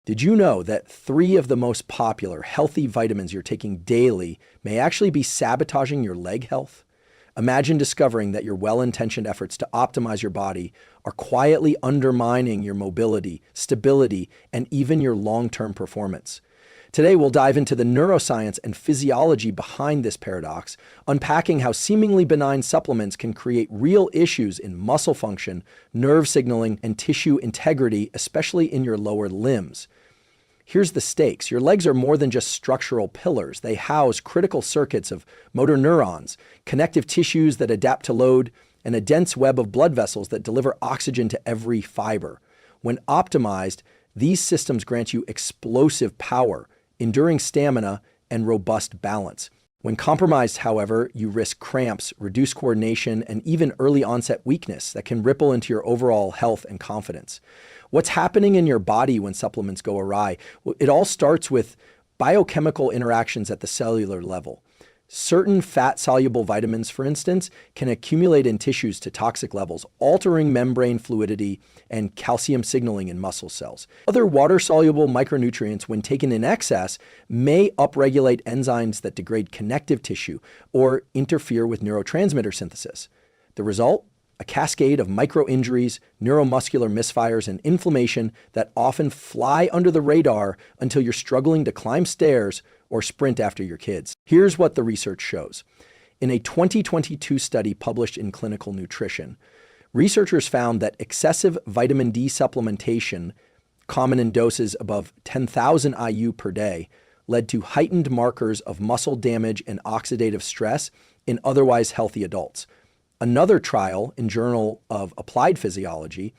Did you know that 3 of the most popular healthy vitamins you're taking daily may actually be sabotaging your leg health? Imagine discovering that your well-intentioned efforts to optimize your body are quietly undermining your mobility, stability, and even your long-term performance. Today, we'll dive into the neuroscience and physiology behind this paradox, unpacking how seemingly benign supplements can create real issues in muscle function, nerve signaling, and tissue integrity, especially in your lower limbs. Here's the stakes. Your legs are more than just structural pillars. They house critical circuits of motor neurons, connective tissues that adapt to load, and a dense web of blood vessels that deliver oxygen to every fiber. When optimized, these systems grant you explosive power, enduring stamina, and robust balance. When compromised, however, you risk cramps, reduced coordination, and even early onset weakness that can ripple into your overall health and confidence. What's happening in your body when supplements go awry? Well, it all starts with biochemical interactions at the cellular level. Certain fat-soluble vitamins, for instance, can accumulate in tissues to toxic levels, altering membrane fluidity and calcium signaling in muscle cells. Other water-soluble micronutrients, when taken in excess, may upregulate enzymes that degrade connective tissue or interfere with neurotransmitter synthesis. The result? A cascade of micro-injuries, neuromuscular misfires, and inflammation that often fly under the radar until you're struggling to climb stairs or sprint after your kids. Here's what the research shows. In a 2022 study published in Clinical Nutrition, researchers found that excessive vitamin D supplementation, common in doses above 10,000 IU per day, led to heightened markers of muscle damage and oxidative stress in otherwise healthy adults. Another trial in Journal of Applied Physiology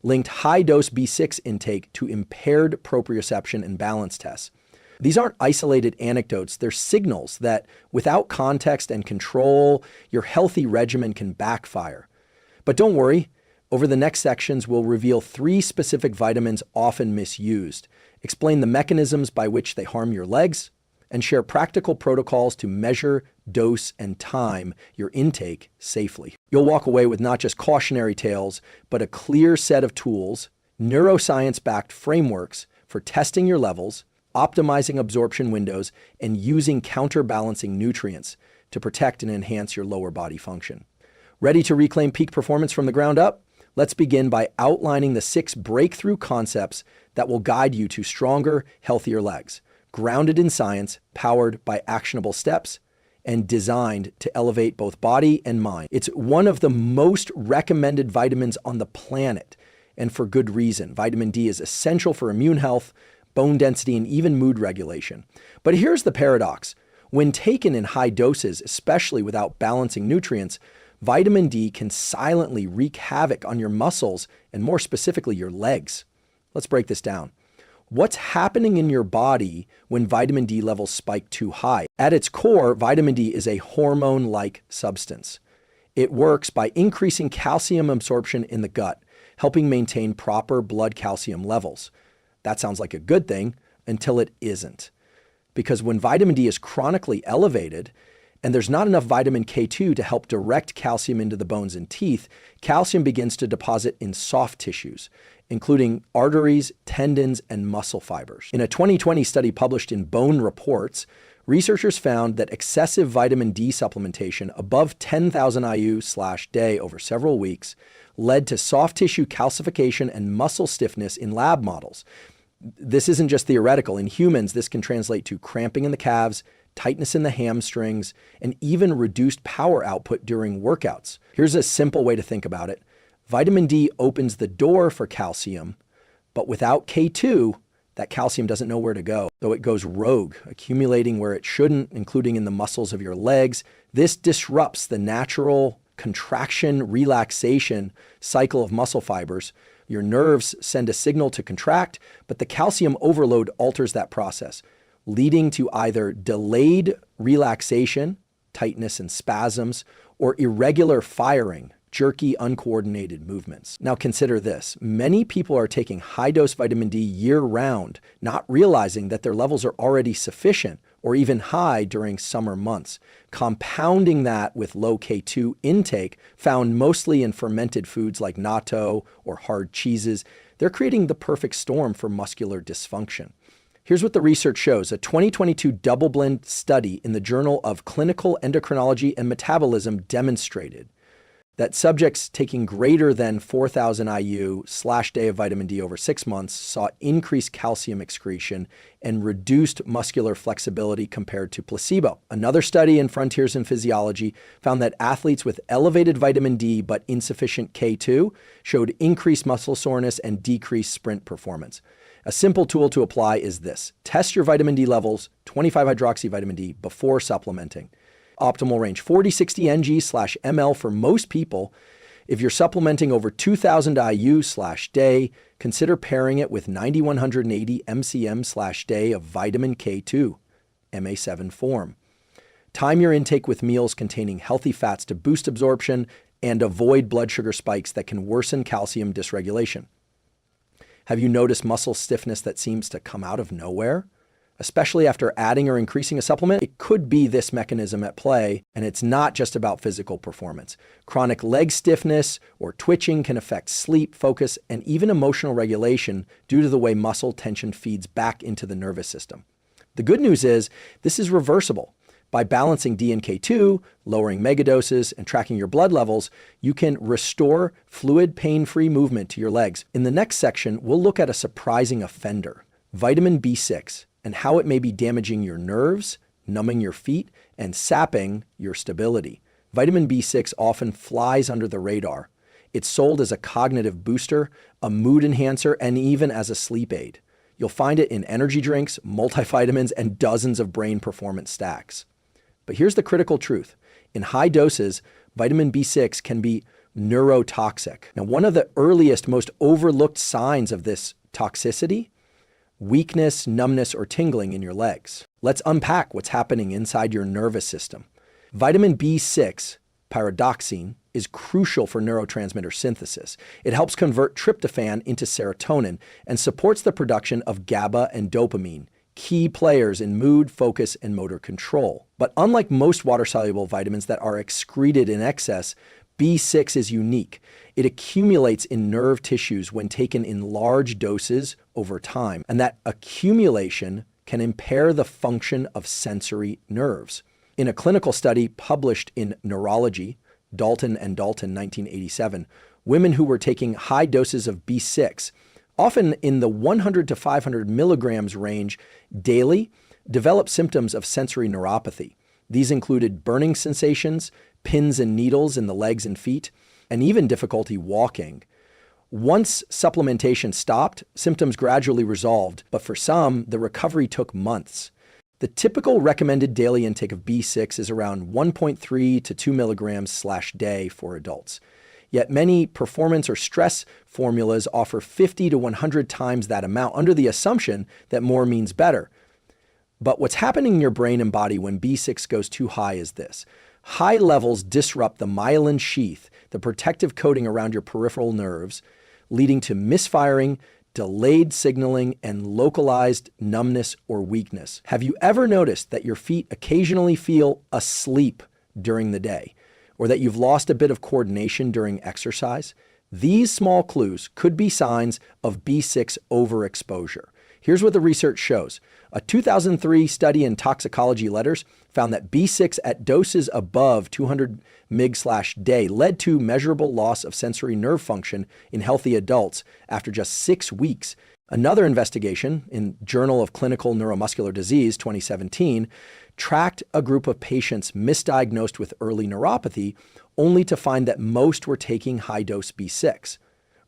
linked high-dose B6 intake to impaired proprioception and balance tests. These aren't isolated anecdotes, they're signals that without context and control, your healthy regimen can backfire. But don't worry, over the next sections, we'll reveal 3 specific vitamins often misused, explain the mechanisms by which they harm your legs, and share practical protocols to measure, dose, and time your intake safely. You'll walk away with not just cautionary tales, but a clear set of tools, neuroscience-backed frameworks for testing your levels, optimizing absorption windows, and using counterbalancing nutrients to protect and enhance your lower body function. Ready to reclaim peak performance from the ground up? Let's begin by outlining the 6 breakthrough concepts that will guide you to stronger, healthier legs, grounded in science, powered by actionable steps, and designed to elevate both body and mind. It's one of the most recommended vitamins on the planet, and for good reason. Vitamin D is essential for immune health, bone density, and even mood regulation. But here's the paradox. When taken in high doses, especially without balancing nutrients, vitamin D can silently wreak havoc on your muscles and more specifically your legs. Let's break this down. What's happening in your body when vitamin D levels spike too high? At its core, vitamin D is a hormone-like substance. It works by increasing calcium absorption in the gut, helping maintain proper blood calcium levels. That sounds like a good thing until it isn't. Because when vitamin D is chronically elevated and there's not enough vitamin K2 to help direct calcium into the bones and teeth, calcium begins to deposit in soft tissues, including arteries, tendons, and muscle fibers. In a 2020 study published in Bone Reports, researchers found that excessive vitamin D supplementation above 10,000 IU/day over several weeks led to soft tissue calcification and muscle stiffness in lab models. This isn't just theoretical. In humans, this can translate to cramping in the calves, tightness in the hamstrings, and even reduced power output during workouts. Here's a simple way to think about it. Vitamin D opens the door for calcium, but without K2, that calcium doesn't know where to go. So it goes rogue, accumulating where it shouldn't, including in the muscles of your legs. This disrupts the natural contraction, relaxation cycle of muscle fibers. Your nerves send a signal to contract, but the calcium overload alters that process, leading to either delayed relaxation, tightness and spasms, or irregular firing, jerky, uncoordinated movements. Now consider this. Many people are taking high-dose vitamin D year-round, not realizing that their levels are already sufficient or even high during summer months. Compounding that with low K2 intake found mostly in fermented foods like natto or hard cheeses, they're creating the perfect storm for muscular dysfunction. Here's what the research shows. A 2022 double-blind study in the Journal of Clinical Endocrinology and Metabolism demonstrated that subjects taking greater than 4,000 IU/day of vitamin D over 6 months saw increased calcium excretion and reduced muscular flexibility compared to placebo. Another study in Frontiers in Physiology found that athletes with elevated vitamin D but insufficient K2 showed increased muscle soreness and decreased sprint performance. A simple tool to apply is this. Test your vitamin D levels, 25-hydroxy vitamin D, before supplementing. Optimal range 40-60 ng/ml for most people. If you're supplementing over 2,000 IU/day, consider pairing it with 9,180 mcm/day of vitamin K2, MA7 form. Time your intake with meals containing healthy fats to boost absorption and avoid blood sugar spikes that can worsen calcium dysregulation. Have you noticed muscle stiffness that seems to come out of nowhere? Especially after adding or increasing a supplement, it could be this mechanism at play, and it's not just about physical performance. Chronic leg stiffness or twitching can affect sleep, focus, and even emotional regulation due to the way muscle tension feeds back into the nervous system. The good news is this is reversible. By balancing D and K2, lowering megadoses, and tracking your blood levels, you can restore fluid, pain-free movement to your legs. In the next section, we'll look at a surprising offender, vitamin B6, and how it may be damaging your nerves, numbing your feet, and sapping your stability. Vitamin B6 often flies under the radar. It's sold as a cognitive booster, a mood enhancer, and even as a sleep aid. You'll find it in energy drinks, multivitamins, and dozens of brain performance stacks. But here's the critical truth. In high doses, vitamin B6 can be neurotoxic. Now, one of the earliest, most overlooked signs of this toxicity: weakness, numbness, or tingling in your legs. Let's unpack what's happening inside your nervous system. Vitamin B6, pyridoxine, is crucial for neurotransmitter synthesis. It helps convert tryptophan into serotonin and supports the production of GABA and dopamine, key players in mood, focus, and motor control. But unlike most water-soluble vitamins that are excreted in excess, B6 is unique. It accumulates in nerve tissues when taken in large doses over time, and that accumulation can impair the function of sensory nerves. In a clinical study published in Neurology, Dalton and Dalton, 1987, women who were taking high doses of B6, often in the 100 to 500 milligrams range daily, developed symptoms of sensory neuropathy. These included burning sensations, pins and needles in the legs and feet, and even difficulty walking. Once supplementation stopped, symptoms gradually resolved, but for some, the recovery took months. The typical recommended daily intake of B6 is around 1.3 to 2 milligrams/day for adults. Yet many performance or stress formulas offer 50 to 100 times that amount under the assumption that more means better. But what's happening in your brain and body when B6 goes too high is this. High levels disrupt the myelin sheath, the protective coating around your peripheral nerves, leading to misfiring, delayed signaling, and localized numbness or weakness. Have you ever noticed that your feet occasionally feel asleep during the day, or that you've lost a bit of coordination during exercise? These small clues could be signs of B6 overexposure. Here's what the research shows. A 2003 study in Toxicology Letters found that B6 at doses above 200 mg/day led to measurable loss of sensory nerve function in healthy adults after just 6 weeks. Another investigation in Journal of Clinical Neuromuscular Disease, 2017, tracked a group of patients misdiagnosed with early neuropathy, only to find that most were taking high-dose B6.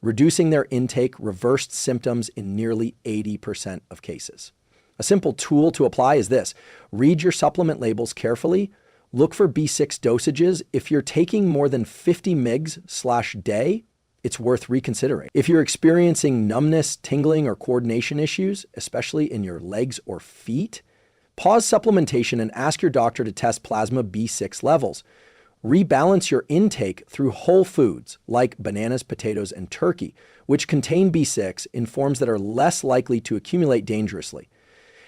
Reducing their intake reversed symptoms in nearly 80% of cases. A simple tool to apply is this. Read your supplement labels carefully. Look for B6 dosages. If you're taking more than 50 mg/day, it's worth reconsidering. If you're experiencing numbness, tingling, or coordination issues, especially in your legs or feet, pause supplementation and ask your doctor to test plasma B6 levels. Rebalance your intake through whole foods like bananas, potatoes, and turkey, which contain B6 in forms that are less likely to accumulate dangerously.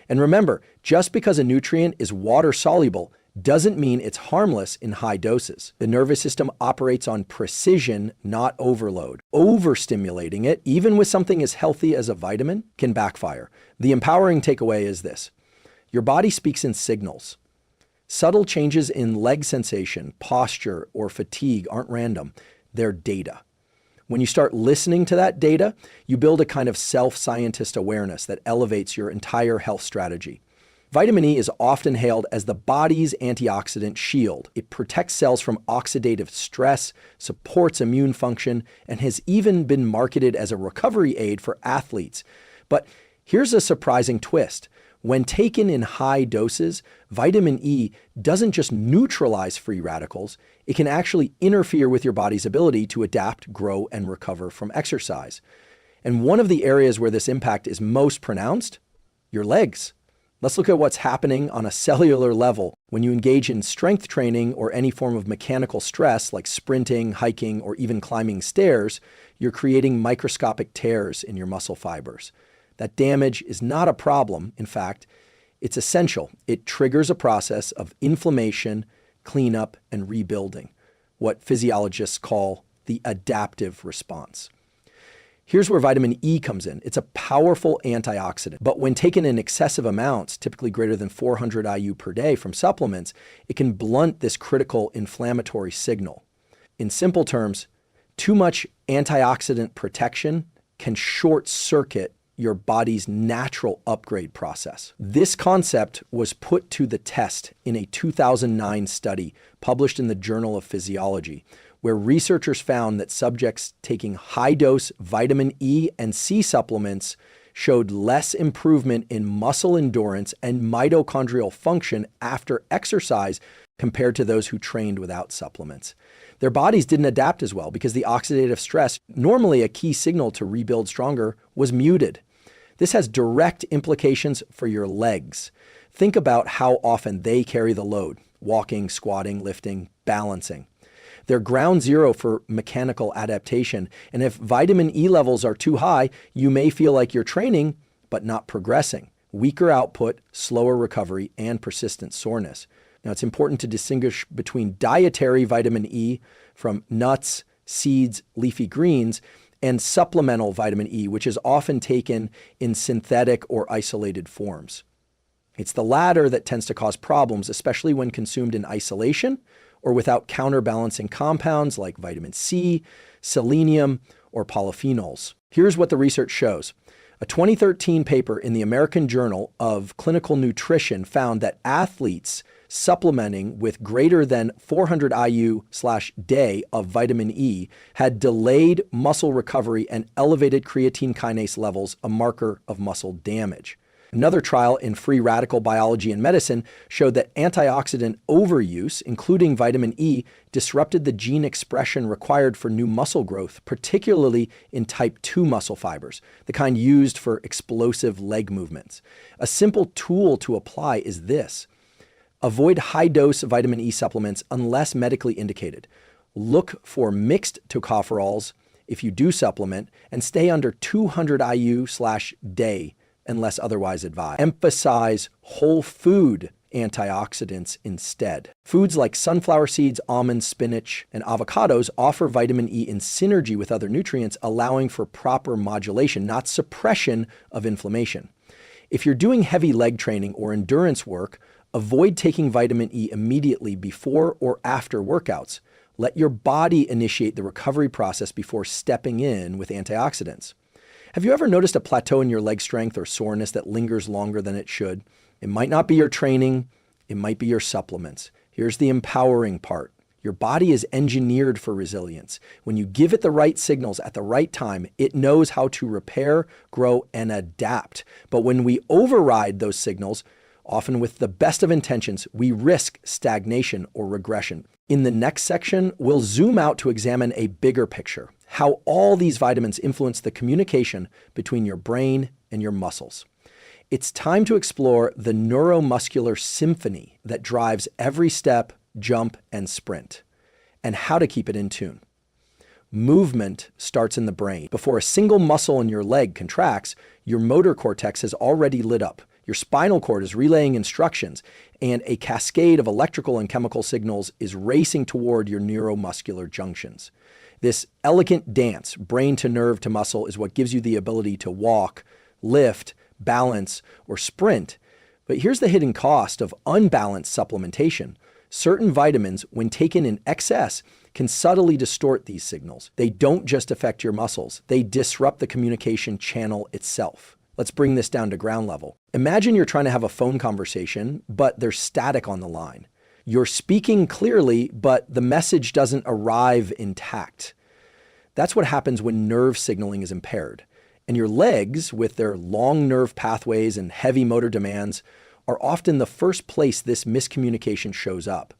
And remember, just because a nutrient is water-soluble doesn't mean it's harmless in high doses. The nervous system operates on precision, not overload. Overstimulating it, even with something as healthy as a vitamin, can backfire. The empowering takeaway is this: your body speaks in signals. Subtle changes in leg sensation, posture, or fatigue aren't random. They're data. When you start listening to that data, you build a kind of self-scientist awareness that elevates your entire health strategy. Vitamin E is often hailed as the body's antioxidant shield. It protects cells from oxidative stress, supports immune function, and has even been marketed as a recovery aid for athletes. But here's a surprising twist. When taken in high doses, vitamin E doesn't just neutralize free radicals, it can actually interfere with your body's ability to adapt, grow, and recover from exercise. And one of the areas where this impact is most pronounced, your legs. Let's look at what's happening on a cellular level when you engage in strength training or any form of mechanical stress like sprinting, hiking, or even climbing stairs. You're creating microscopic tears in your muscle fibers. That damage is not a problem. In fact, it's essential. It triggers a process of inflammation, cleanup, and rebuilding, what physiologists call the adaptive response. Here's where vitamin E comes in. It's a powerful antioxidant, but when taken in excessive amounts, typically greater than 400 IU per day from supplements, it can blunt this critical inflammatory signal. In simple terms, too much antioxidant protection can short-circuit your body's natural upgrade process. This concept was put to the test in a 2009 study published in the Journal of Physiology, where researchers found that subjects taking high-dose vitamin E and C supplements showed less improvement in muscle endurance and mitochondrial function after exercise compared to those who trained without supplements. Their bodies didn't adapt as well because the oxidative stress, normally a key signal to rebuild stronger, was muted. This has direct implications for your legs. Think about how often they carry the load: walking, squatting, lifting, balancing. They're ground zero for mechanical adaptation, and if vitamin E levels are too high, you may feel like you're training, but not progressing. Weaker output, slower recovery, and persistent soreness. Now, it's important to distinguish between dietary vitamin E from nuts, seeds, leafy greens, and supplemental vitamin E, which is often taken in synthetic or isolated forms. It's the latter that tends to cause problems, especially when consumed in isolation or without counterbalancing compounds like vitamin C, selenium, or polyphenols. Here's what the research shows. A 2013 paper in the American Journal of Clinical Nutrition found that athletes supplementing with greater than 400 IU/day of vitamin E had delayed muscle recovery and elevated creatine kinase levels, a marker of muscle damage. Another trial in free radical biology and medicine showed that antioxidant overuse, including vitamin E, disrupted the gene expression required for new muscle growth, particularly in type 2 muscle fibers, the kind used for explosive leg movements. A simple tool to apply is this: avoid high-dose vitamin E supplements unless medically indicated. Look for mixed tocopherols if you do supplement, and stay under 200 IU/day unless otherwise advised. Emphasize whole food antioxidants instead. Foods like sunflower seeds, almonds, spinach, and avocados offer vitamin E in synergy with other nutrients, allowing for proper modulation, not suppression of inflammation. If you're doing heavy leg training or endurance work, avoid taking vitamin E immediately before or after workouts. Let your body initiate the recovery process before stepping in with antioxidants. Have you ever noticed a plateau in your leg strength or soreness that lingers longer than it should? It might not be your training, it might be your supplements. Here's the empowering part. Your body is engineered for resilience. When you give it the right signals at the right time, it knows how to repair, grow, and adapt. But when we override those signals, often with the best of intentions, we risk stagnation or regression. In the next section, we'll zoom out to examine a bigger picture: how all these vitamins influence the communication between your brain and your muscles. It's time to explore the neuromuscular symphony that drives every step, jump, and sprint, and how to keep it in tune. Movement starts in the brain. Before a single muscle in your leg contracts, your motor cortex has already lit up. Your spinal cord is relaying instructions, and a cascade of electrical and chemical signals is racing toward your neuromuscular junctions. This elegant dance, brain to nerve to muscle, is what gives you the ability to walk, lift, balance, or sprint. But here's the hidden cost of unbalanced supplementation. Certain vitamins, when taken in excess, can subtly distort these signals. They don't just affect your muscles, they disrupt the communication channel itself. Let's bring this down to ground level. Imagine you're trying to have a phone conversation, but there's static on the line. You're speaking clearly, but the message doesn't arrive intact. That's what happens when nerve signaling is impaired. And your legs, with their long nerve pathways and heavy motor demands, are often the first place this miscommunication shows up.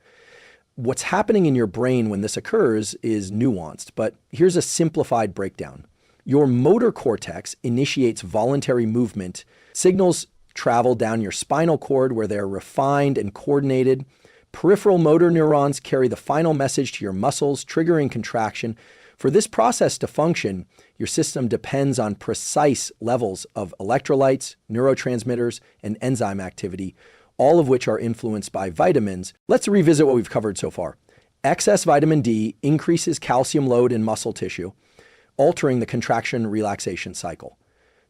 What's happening in your brain when this occurs is nuanced, but here's a simplified breakdown. Your motor cortex initiates voluntary movement. Signals travel down your spinal cord where they're refined and coordinated. Peripheral motor neurons carry the final message to your muscles, triggering contraction. For this process to function, your system depends on precise levels of electrolytes, neurotransmitters, and enzyme activity, all of which are influenced by vitamins. Let's revisit what we've covered so far. Excess vitamin D increases calcium load in muscle tissue, altering the contraction-relaxation cycle.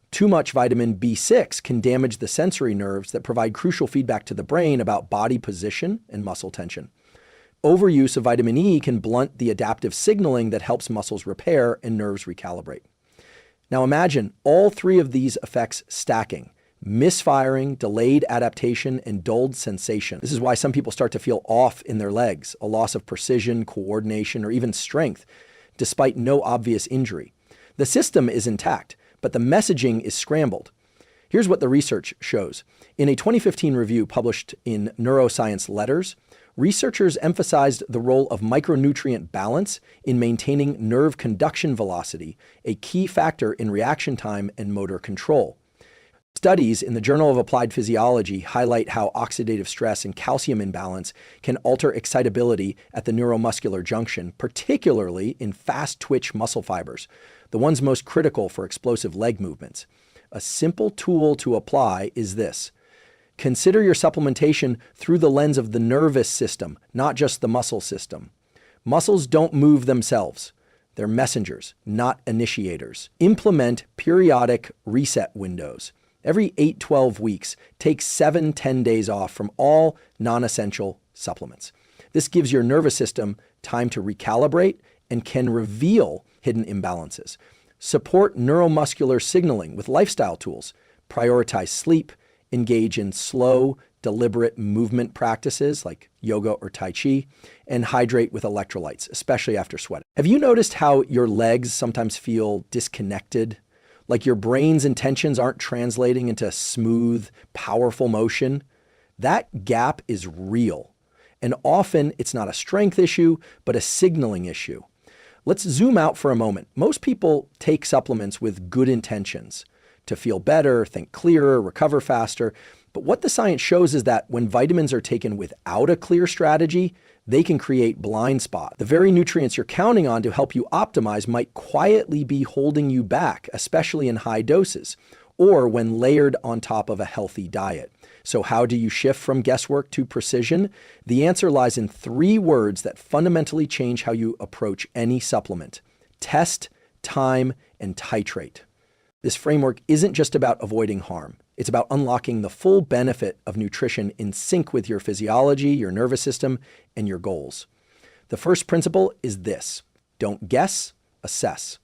Too much vitamin B6 can damage the sensory nerves that provide crucial feedback to the brain about body position and muscle tension. Overuse of vitamin E can blunt the adaptive signaling that helps muscles repair and nerves recalibrate. Now imagine all three of these effects stacking: misfiring, delayed adaptation, and dulled sensation. This is why some people start to feel off in their legs, a loss of precision, coordination, or even strength, despite no obvious injury. The system is intact, but the messaging is scrambled. Here's what the research shows. In a 2015 review published in Neuroscience Letters, researchers emphasized the role of micronutrient balance in maintaining nerve conduction velocity, a key factor in reaction time and motor control. Studies in the Journal of Applied Physiology highlight how oxidative stress and calcium imbalance can alter excitability at the neuromuscular junction, particularly in fast-twitch muscle fibers, the ones most critical for explosive leg movements. A simple tool to apply is this. Consider your supplementation through the lens of the nervous system, not just the muscle system. Muscles don't move themselves. They're messengers, not initiators. Implement periodic reset windows. Every 8-12 weeks, take 7-10 days off from all non-essential supplements. This gives your nervous system time to recalibrate and can reveal hidden imbalances. Support neuromuscular signaling with lifestyle tools. Prioritize sleep. Engage in slow, deliberate movement practices like yoga or Tai Chi, and hydrate with electrolytes, especially after sweating. Have you noticed how your legs sometimes feel disconnected? Like your brain's intentions aren't translating into smooth, powerful motion? That gap is real. And often it's not a strength issue, but a signaling issue. Let's zoom out for a moment. Most people take supplements with good intentions to feel better, think clearer, recover faster. But what the science shows is that when vitamins are taken without a clear strategy, they can create blind spots. The very nutrients you're counting on to help you optimize might quietly be holding you back, especially in high doses, or when layered on top of a healthy diet. So how do you shift from guesswork to precision? The answer lies in 3 words that fundamentally change how you approach any supplement: test, time, and titrate. This framework isn't just about avoiding harm. It's about unlocking the full benefit of nutrition in sync with your physiology, your nervous system, and your goals. The first principle is this: don't guess, assess.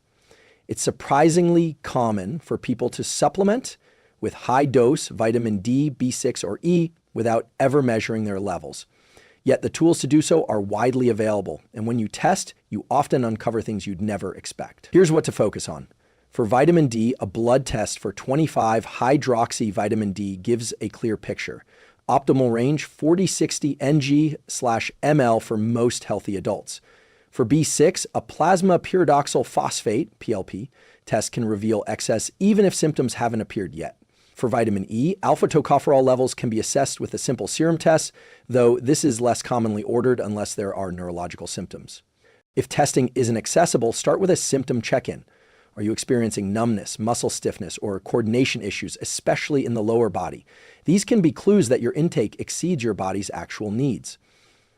It's surprisingly common for people to supplement with high-dose vitamin D, B6, or E without ever measuring their levels. Yet the tools to do so are widely available, and when you test, you often uncover things you'd never expect. Here's what to focus on. For vitamin D, a blood test for 25-hydroxy vitamin D gives a clear picture. Optimal range, 40-60 ng/ml for most healthy adults. For B6, a plasma pyridoxal phosphate, PLP, test can reveal excess even if symptoms haven't appeared yet. For vitamin E, alpha tocopherol levels can be assessed with a simple serum test, though this is less commonly ordered unless there are neurological symptoms. If testing isn't accessible, start with a symptom check-in. Are you experiencing numbness, muscle stiffness, or coordination issues, especially in the lower body? These can be clues that your intake exceeds your body's actual needs.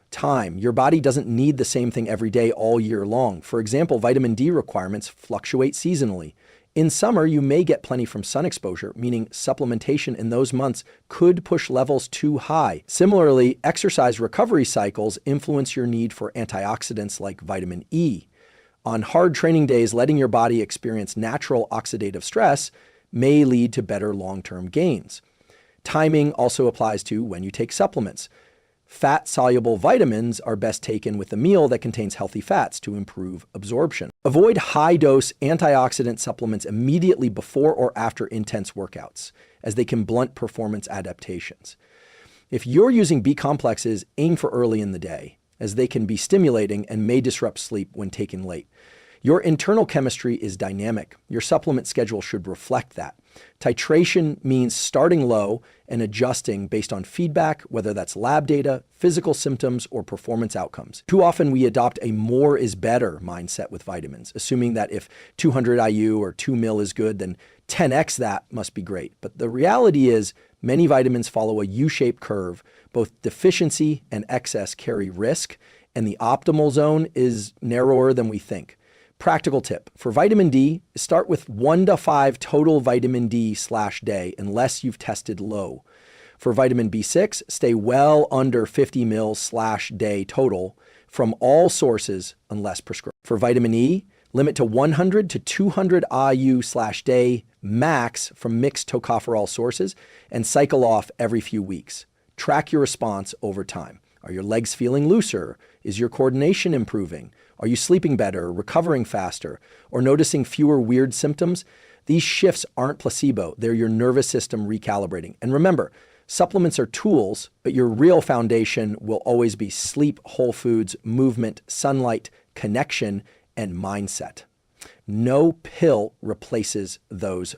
Time. Your body doesn't need the same thing every day all year long. For example, vitamin D requirements fluctuate seasonally. In summer, you may get plenty from sun exposure, meaning supplementation in those months could push levels too high. Similarly, exercise recovery cycles influence your need for antioxidants like vitamin E. On hard training days, letting your body experience natural oxidative stress may lead to better long-term gains. Timing also applies to when you take supplements. Fat-soluble vitamins are best taken with a meal that contains healthy fats to improve absorption. Avoid high-dose antioxidant supplements immediately before or after intense workouts, as they can blunt performance adaptations. If you're using B complexes, aim for early in the day, as they can be stimulating and may disrupt sleep when taken late. Your internal chemistry is dynamic. Your supplement schedule should reflect that. Titration means starting low and adjusting based on feedback, whether that's lab data, physical symptoms, or performance outcomes. Too often we adopt a more is better mindset with vitamins, assuming that if 200 IU or 2 mil is good, then 10x that must be great. But the reality is many vitamins follow a U-shaped curve. Both deficiency and excess carry risk, and the optimal zone is narrower than we think. Practical tip. For vitamin D, start with 1 to 5 total vitamin D/day unless you've tested low. For vitamin B6, stay well under 50 ml/day total from all sources unless prescribed. For vitamin E, limit to 100 to 200 IU/day max from mixed tocopherol sources and cycle off every few weeks. Track your response over time. Are your legs feeling looser? Is your coordination improving? Are you sleeping better, recovering faster, or noticing fewer weird symptoms? These shifts aren't placebo. They're your nervous system recalibrating. And remember, supplements are tools, but your real foundation will always be sleep, whole foods, movement, sunlight, connection, and mindset. No pill replaces those